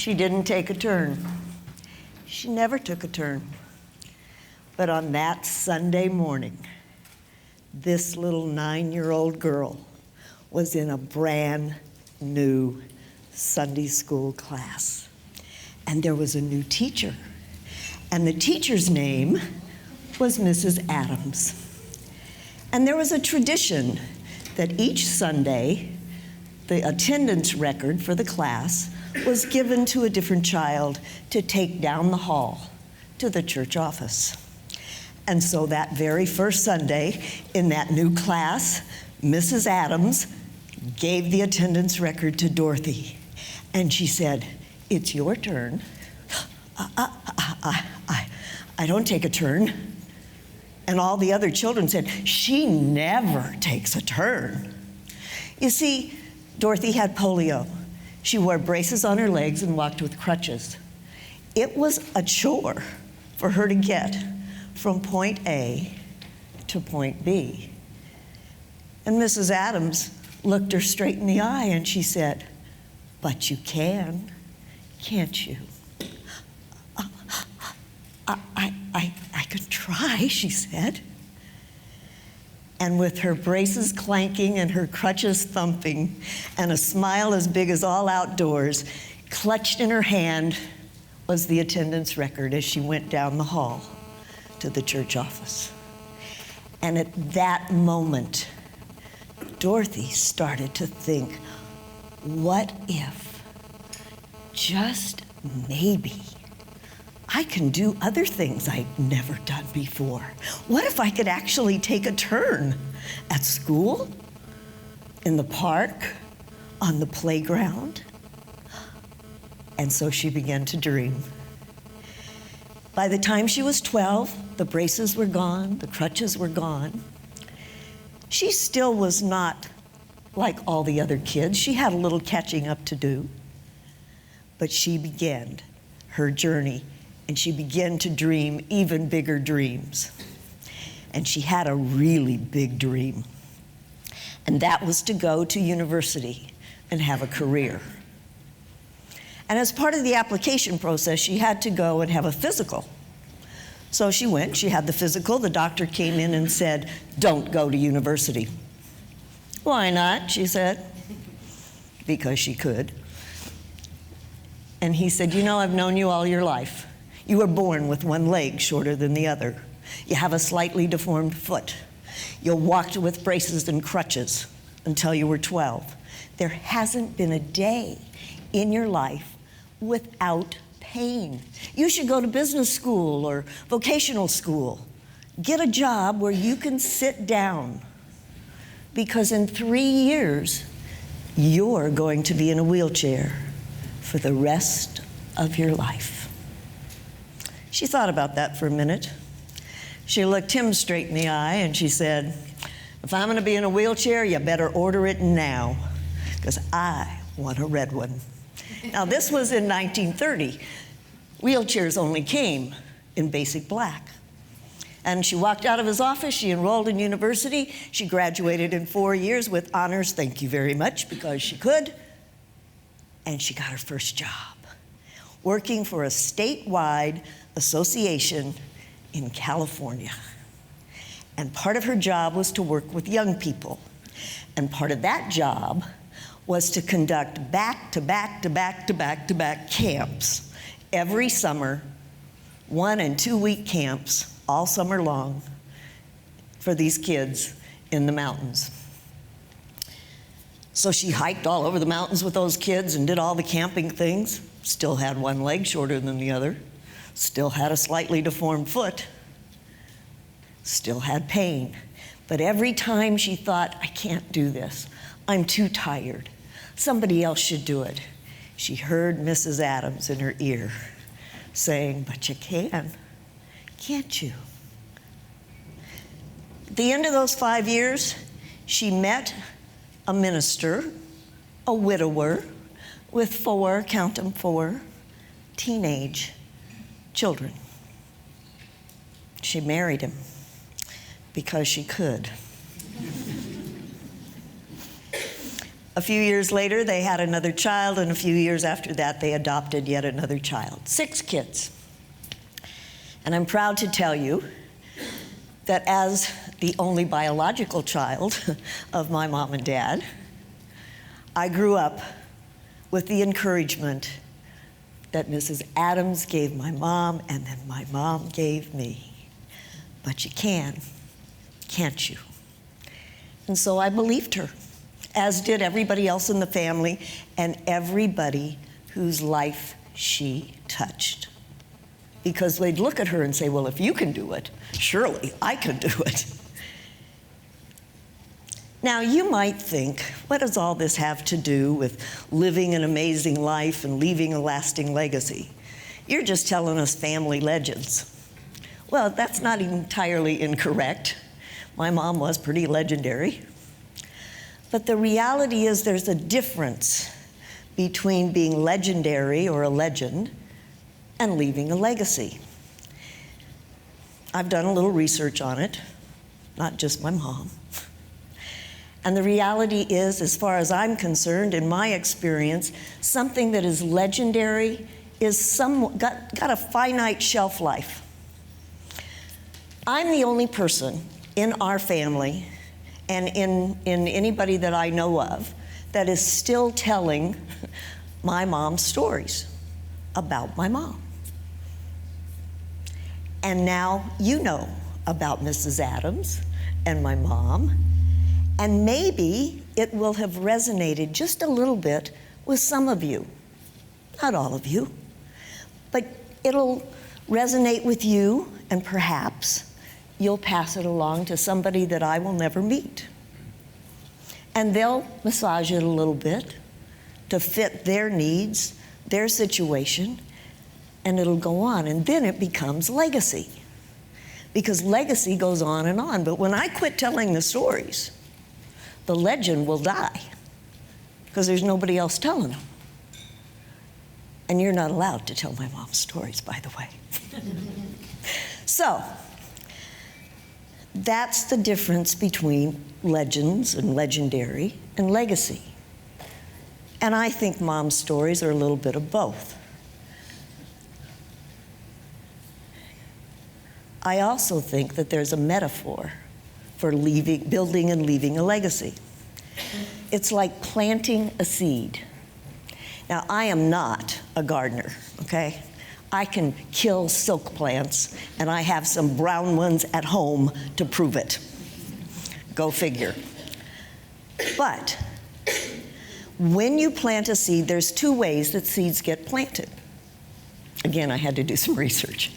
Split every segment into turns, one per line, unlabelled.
She didn't take a turn. She never took a turn. But on that Sunday morning, this little 9-year-old girl was in a brand new Sunday school class. And there was a new teacher. And the teacher's name was Mrs. Adams. And there was a tradition that each Sunday, the attendance record for the class was given to a different child to take down the hall to the church office. And so that very first Sunday in that new class, Mrs. Adams gave the attendance record to Dorothy. And she said, "It's your turn." I don't take a turn. And all the other children said, "She never takes a turn." You see, Dorothy had polio. She wore braces on her legs and walked with crutches. It was a chore for her to get from point A to point B. And Mrs. Adams looked her straight in the eye and she said, "But you can, can't you?" I could try, she said. And with her braces clanking and her crutches thumping and a smile as big as all outdoors, clutched in her hand was the attendance record as she went down the hall to the church office. And at that moment, Dorothy started to think, what if, just maybe, I can do other things I'd never done before? What if I could actually take a turn at school, in the park, on the playground? And so she began to dream. By the time she was 12, the braces were gone, the crutches were gone. She still was not like all the other kids. She had a little catching up to do. But she began her journey, and she began to dream even bigger dreams. And she had a really big dream. And that was to go to university and have a career. And as part of the application process, she had to go and have a physical. So she went, she had the physical. The doctor came in and said, "Don't go to university." "Why not?" she said. Because she could. And he said, "You know, I've known you all your life. You were born with one leg shorter than the other. You have a slightly deformed foot. You walked with braces and crutches until you were 12. There hasn't been a day in your life without pain. You should go to business school or vocational school. Get a job where you can sit down, because in 3 years, you're going to be in a wheelchair for the rest of your life." She thought about that for a minute. She looked him straight in the eye and she said, "If I'm going to be in a wheelchair, you better order it now, because I want a red one." Now, this was in 1930. Wheelchairs only came in basic black. And she walked out of his office, she enrolled in university, she graduated in 4 years with honors, thank you very much, because she could, and she got her first job, working for a statewide association in California. And part of her job was to work with young people. And part of that job was to conduct back-to-back-to-back-to-back-to-back camps every summer, 1- and 2-week camps, all summer long, for these kids in the mountains. So she hiked all over the mountains with those kids and did all the camping things. Still had one leg shorter than the other. Still had a slightly deformed foot. Still had pain. But every time she thought, "I can't do this. I'm too tired. Somebody else should do it," she heard Mrs. Adams in her ear saying, "But you can, can't you?" At the end of those 5 years, she met a minister, a widower, with 4, count them 4, teenage children. She married him because she could. A few years later, they had another child, and a few years after that, they adopted yet another child. 6 kids. And I'm proud to tell you that as the only biological child of my mom and dad, I grew up with the encouragement that Mrs. Adams gave my mom and then my mom gave me. But you can, can't you? And so I believed her, as did everybody else in the family and everybody whose life she touched. Because they'd look at her and say, well, if you can do it, surely I can do it. Now, you might think, what does all this have to do with living an amazing life and leaving a lasting legacy? You're just telling us family legends. Well, that's not entirely incorrect. My mom was pretty legendary. But the reality is there's a difference between being legendary or a legend and leaving a legacy. I've done a little research on it, not just my mom. And the reality is, as far as I'm concerned, in my experience, something that is legendary is got a finite shelf life. I'm the only person in our family and in anybody that I know of that is still telling my mom's stories about my mom. And now you know about Mrs. Adams and my mom, and maybe it will have resonated just a little bit with some of you. Not all of you, but it'll resonate with you, and perhaps you'll pass it along to somebody that I will never meet. And they'll massage it a little bit to fit their needs, their situation, and it'll go on. And then it becomes legacy, because legacy goes on and on. But when I quit telling the stories, the legend will die, because there's nobody else telling them. And you're not allowed to tell my mom's stories, by the way. So, that's the difference between legends and legendary and legacy. And I think mom's stories are a little bit of both. I also think that there's a metaphor for building and leaving a legacy. It's like planting a seed. Now, I am not a gardener, okay? I can kill silk plants, and I have some brown ones at home to prove it. Go figure. But when you plant a seed, there's 2 ways that seeds get planted. Again, I had to do some research.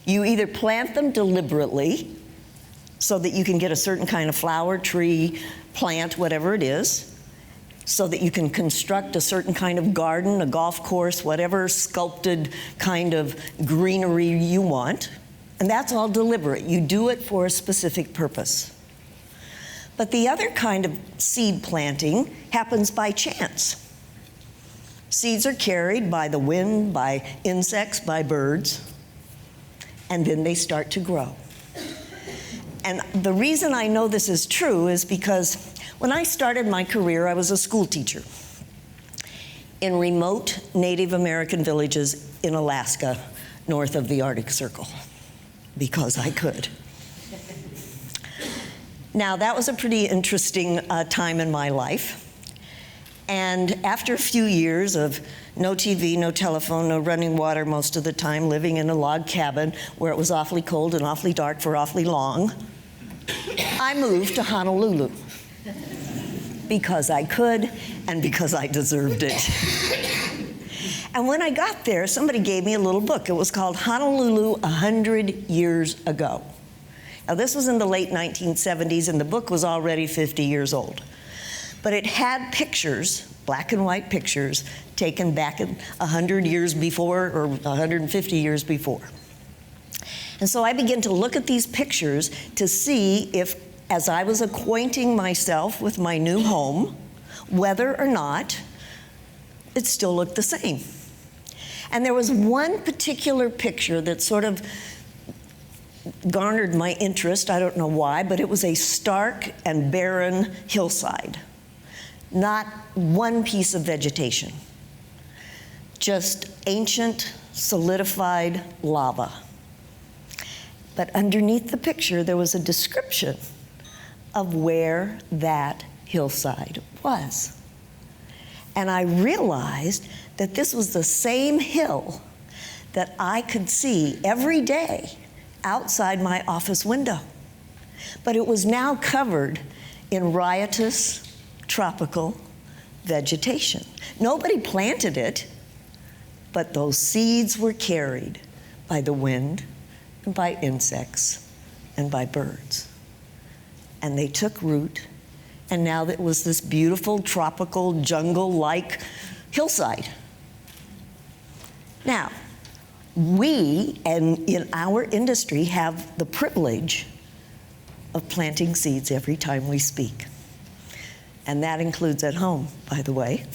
You either plant them deliberately so that you can get a certain kind of flower, tree, plant, whatever it is, so that you can construct a certain kind of garden, a golf course, whatever sculpted kind of greenery you want. And that's all deliberate. You do it for a specific purpose. But the other kind of seed planting happens by chance. Seeds are carried by the wind, by insects, by birds, and then they start to grow. And the reason I know this is true is because when I started my career, I was a school teacher in remote Native American villages in Alaska, north of the Arctic Circle, because I could. Now, that was a pretty interesting time in my life. And after a few years of no TV, no telephone, no running water most of the time, living in a log cabin where it was awfully cold and awfully dark for awfully long, I moved to Honolulu because I could and because I deserved it. And when I got there, somebody gave me a little book. It was called Honolulu 100 Years Ago. Now, this was in the late 1970s, and the book was already 50 years old. But it had pictures, black and white pictures, taken back 100 years before or 150 years before. And so I began to look at these pictures to see if, as I was acquainting myself with my new home, whether or not it still looked the same. And there was one particular picture that sort of garnered my interest. I don't know why, but it was a stark and barren hillside. not one piece of vegetation, just ancient solidified lava. But underneath the picture, there was a description of where that hillside was. And I realized that this was the same hill that I could see every day outside my office window. But it was now covered in riotous, tropical vegetation. Nobody planted it, but those seeds were carried by the wind and by insects and by birds. And they took root, and now it was this beautiful, tropical, jungle-like hillside. Now, we, and in our industry, have the privilege of planting seeds every time we speak. And that includes at home, by the way.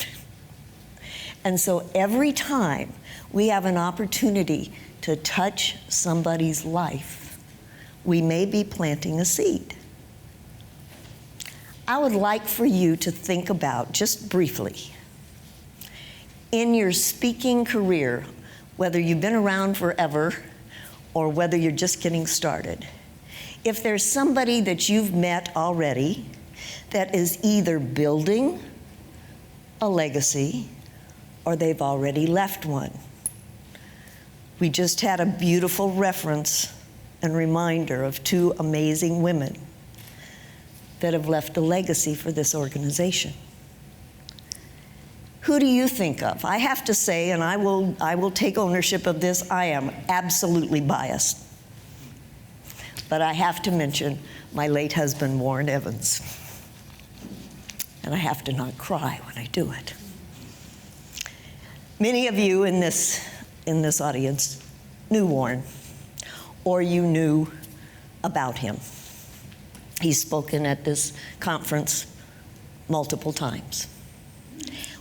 And so every time we have an opportunity to touch somebody's life, we may be planting a seed. I would like for you to think about, just briefly, in your speaking career, whether you've been around forever or whether you're just getting started, if there's somebody that you've met already that is either building a legacy or they've already left one. We just had a beautiful reference and reminder of two amazing women that have left a legacy for this organization. Who do you think of? I have to say, and I will take ownership of this, I am absolutely biased. But I have to mention my late husband, Warren Evans. And I have to not cry when I do it. Many of you in this audience knew Warren, or you knew about him. He's spoken at this conference multiple times.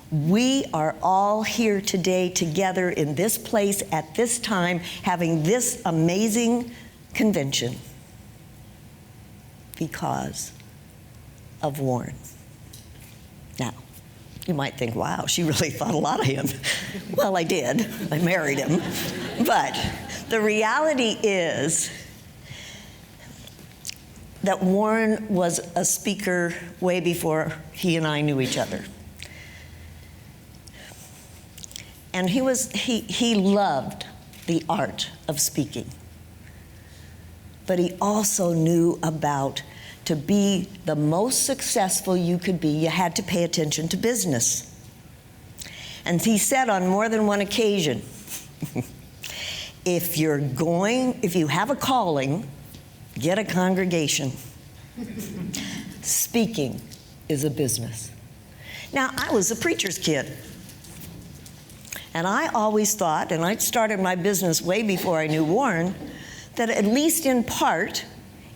We are all here today together in this place at this time, having this amazing convention because of Warren. Now, you might think, wow, she really thought a lot of him. Well, I did. I married him. But the reality is that Warren was a speaker way before he and I knew each other. And he loved the art of speaking. But he also knew about, to be the most successful you could be, you had to pay attention to business. And he said on more than one occasion, if you have a calling, get a congregation. Speaking is a business. Now, I was a preacher's kid. And I always thought, and I started my business way before I knew Warren, that at least in part,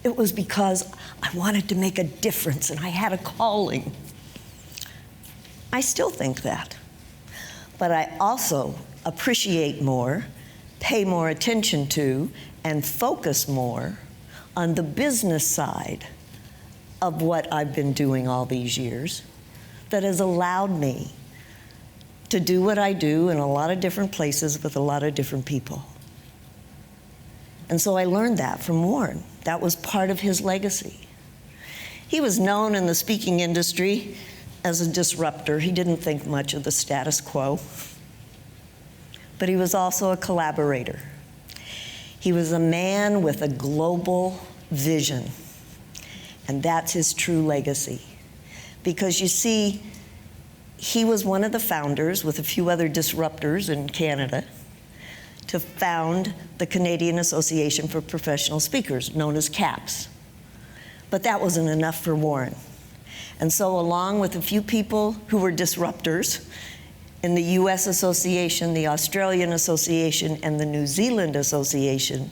it was because I wanted to make a difference and I had a calling. I still think that. But I also appreciate more, pay more attention to, and focus more on the business side of what I've been doing all these years that has allowed me to do what I do in a lot of different places with a lot of different people. And so I learned that from Warren. That was part of his legacy. He was known in the speaking industry as a disruptor. He didn't think much of the status quo. But he was also a collaborator. He was a man with a global vision. And that's his true legacy. Because you see, he was one of the founders, with a few other disruptors in Canada, to found the Canadian Association for Professional Speakers, known as CAPS. But that wasn't enough for Warren. And so along with a few people who were disruptors in the US Association, the Australian Association, and the New Zealand Association,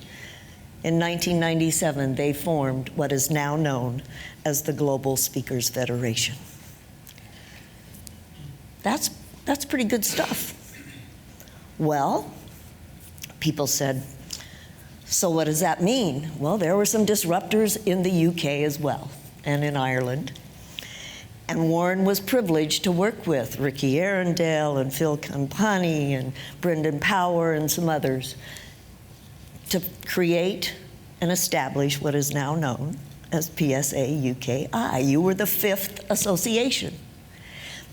in 1997, they formed what is now known as the Global Speakers Federation. That's pretty good stuff. Well, people said, so what does that mean? Well, there were some disruptors in the UK as well, and in Ireland. And Warren was privileged to work with Ricky Arundel and Phil Campani and Brendan Power and some others to create and establish what is now known as PSA UKI. You were the 5th association.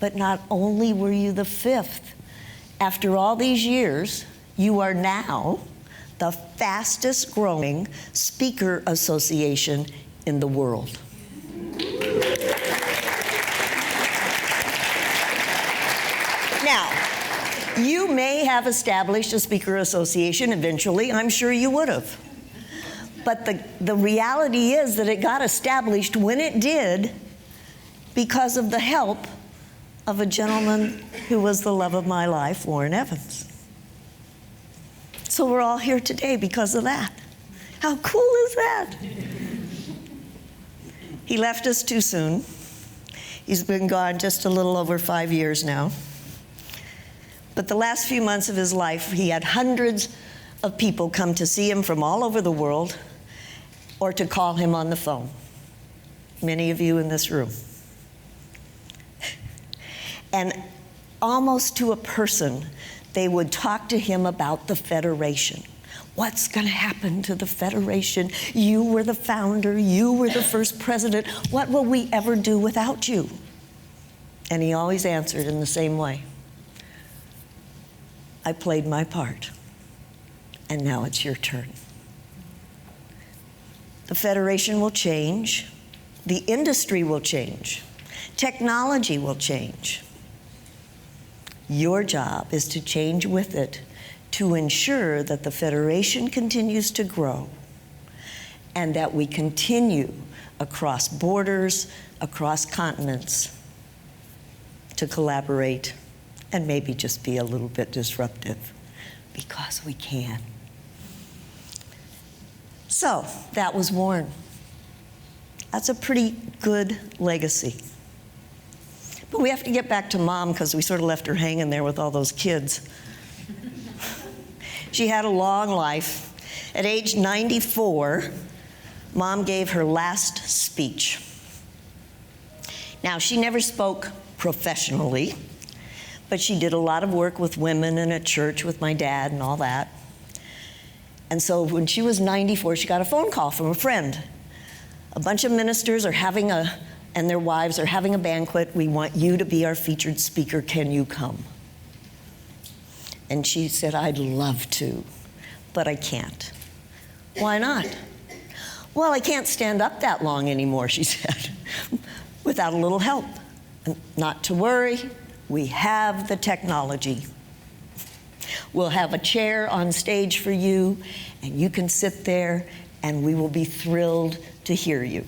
But not only were you the 5th, after all these years, you are now the fastest growing speaker association in the world. Now, you may have established a speaker association eventually. I'm sure you would have. But the reality is that it got established when it did because of the help of a gentleman who was the love of my life, Warren Evans. So we're all here today because of that. How cool is that? He left us too soon. He's been gone just a little over 5 years now. But the last few months of his life, he had hundreds of people come to see him from all over the world or to call him on the phone. Many of you in this room. And almost to a person, they would talk to him about the Federation. What's going to happen to the Federation? You were the founder. You were the first president. What will we ever do without you? And he always answered in the same way. I played my part, and now it's your turn. The Federation will change. The industry will change. Technology will change. Your job is to change with it to ensure that the Federation continues to grow and that we continue across borders, across continents, to collaborate and maybe just be a little bit disruptive, because we can. So that was Warren. That's a pretty good legacy. But we have to get back to Mom because we sort of left her hanging there with all those kids. She had a long life. At age 94, Mom gave her last speech. Now, she never spoke professionally, but she did a lot of work with women and at church with my dad and all that. And so when she was 94, she got a phone call from a friend. A bunch of ministers are having and their wives are having a banquet. We want you to be our featured speaker. Can you come? And she said, I'd love to, but I can't. Why not? Well, I can't stand up that long anymore, she said, without a little help. And not to worry, we have the technology. We'll have a chair on stage for you, and you can sit there, and we will be thrilled to hear you.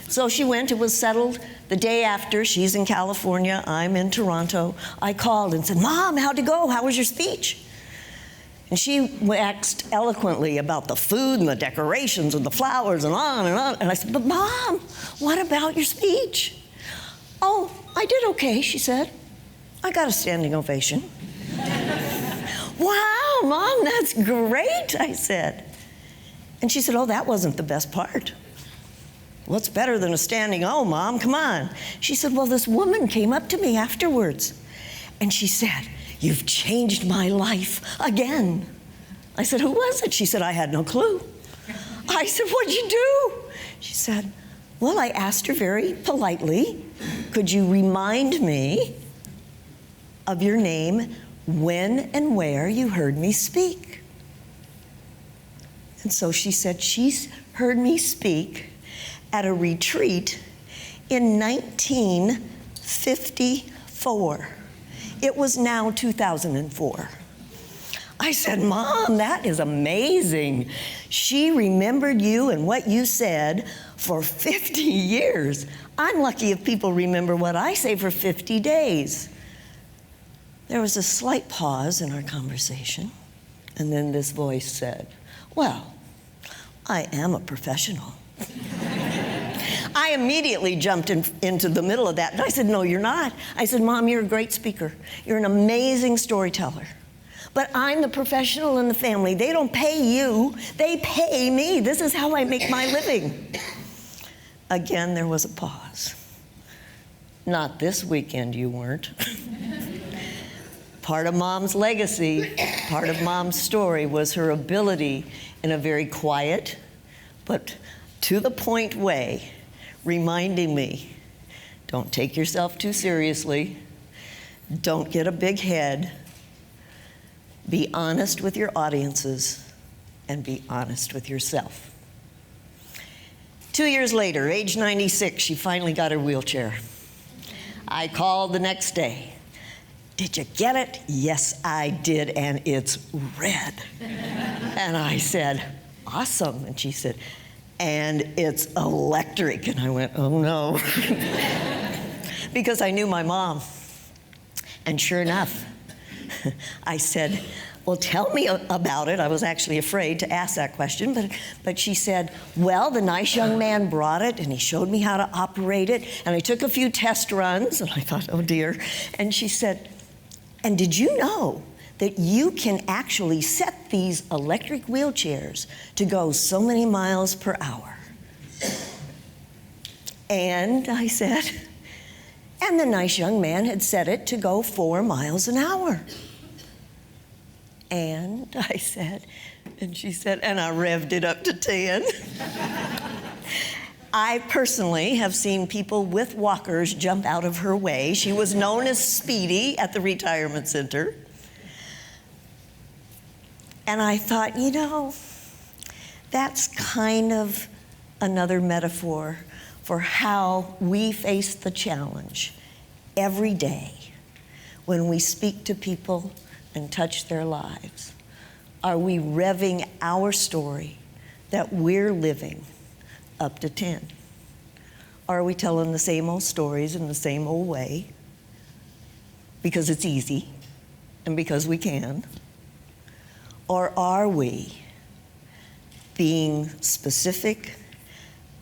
So she went. It was settled. The day after, she's in California, I'm in Toronto. I called and said, Mom, how'd it go? How was your speech? And she waxed eloquently about the food and the decorations and the flowers and on and on. And I said, but Mom, what about your speech? Oh, I did okay, she said. I got a standing ovation. Wow, Mom, that's great, I said. And she said, oh, that wasn't the best part. What's better than a standing O, Mom? Come on. She said, well, this woman came up to me afterwards, and she said, you've changed my life again. I said, who was it? She said, I had no clue. I said, what'd you do? She said, well, I asked her very politely, could you remind me of your name, when and where you heard me speak? And so she said she's heard me speak at a retreat in 1954. It was now 2004. I said, Mom, that is amazing. She remembered you and what you said for 50 years. I'm lucky if people remember what I say for 50 days. There was a slight pause in our conversation, and then this voice said, well, I am a professional. I immediately jumped into the middle of that, and I said, no, you're not. I said, Mom, you're a great speaker. You're an amazing storyteller. But I'm the professional in the family. They don't pay you. They pay me. This is how I make my living. Again, there was a pause. Not this weekend, you weren't. Part of Mom's legacy, part of Mom's story was her ability in a very quiet but to the point way, reminding me, don't take yourself too seriously, don't get a big head, be honest with your audiences, and be honest with yourself. 2 years later, age 96, she finally got her wheelchair. I called the next day. Did you get it? Yes, I did, and it's red. And I said, awesome. And she said, and it's electric. And I went, oh no. Because I knew my mom. And sure enough, I said, well, tell me about it. I was actually afraid to ask that question, but she said, well, the nice young man brought it, and he showed me how to operate it, and I took a few test runs, and I thought, oh dear. And she said, and did you know that you can actually set these electric wheelchairs to go so many miles per hour? And I said, and the nice young man had set it to go 4 miles an hour. And I said, and she said, and I revved it up to 10. I personally have seen people with walkers jump out of her way. She was known as Speedy at the retirement center. And I thought, you know, that's kind of another metaphor for how we face the challenge every day when we speak to people and touch their lives. Are we revving our story that we're living up to 10? Are we telling the same old stories in the same old way because it's easy and because we can? Or are we being specific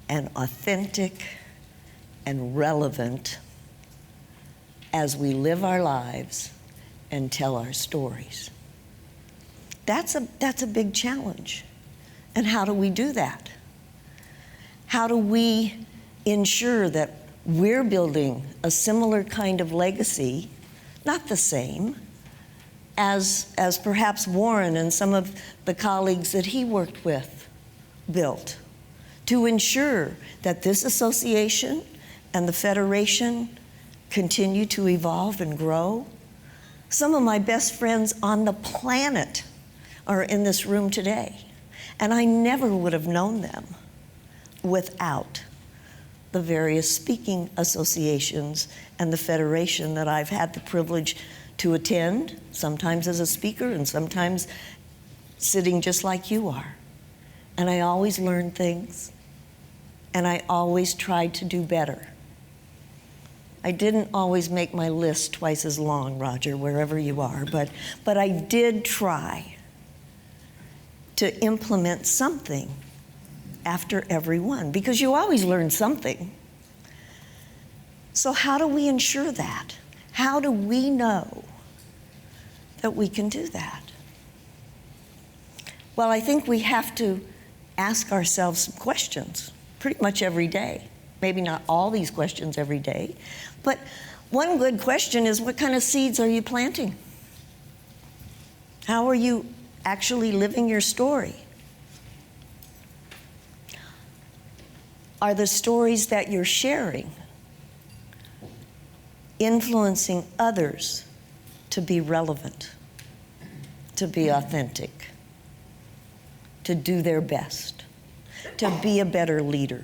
and authentic and relevant as we live our lives and tell our stories? That's a big challenge. And how do we do that? How do we ensure that we're building a similar kind of legacy, not the same, as perhaps Warren and some of the colleagues that he worked with built, to ensure that this association and the Federation continue to evolve and grow? Some of my best friends on the planet are in this room today, and I never would have known them without the various speaking associations and the Federation that I've had the privilege to attend, sometimes as a speaker and sometimes sitting just like you are. And I always learned things, and I always tried to do better. I didn't always make my list twice as long, Roger, wherever you are, but I did try to implement something after every one, because you always learn something. So how do we ensure that? How do we know that we can do that? Well, I think we have to ask ourselves some questions pretty much every day. Maybe not all these questions every day, but one good question is, what kind of seeds are you planting? How are you actually living your story? Are the stories that you're sharing influencing others to be relevant, to be authentic, to do their best, to be a better leader,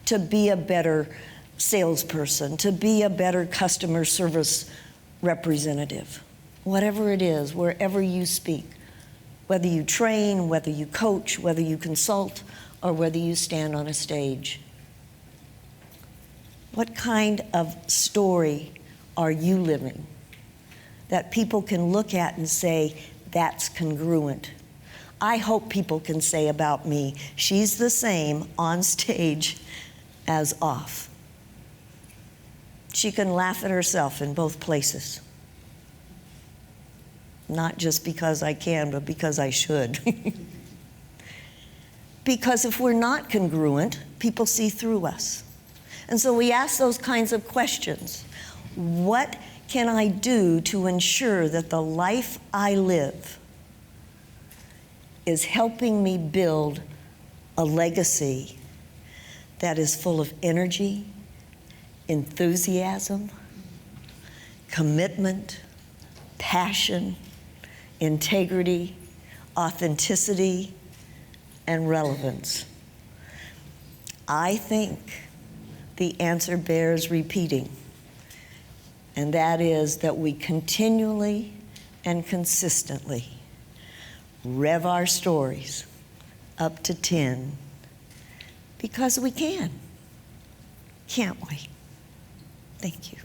to be a better salesperson, to be a better customer service representative? Whatever it is, wherever you speak, whether you train, whether you coach, whether you consult, or whether you stand on a stage. What kind of story are you living that people can look at and say, that's congruent? I hope people can say about me, she's the same on stage as off. She can laugh at herself in both places. Not just because I can, but because I should. Because if we're not congruent, people see through us. And so we ask those kinds of questions. What can I do to ensure that the life I live is helping me build a legacy that is full of energy, enthusiasm, commitment, passion, integrity, authenticity, and relevance? I think the answer bears repeating, and that is that we continually and consistently rev our stories up to 10 because we can. Can't we? Thank you.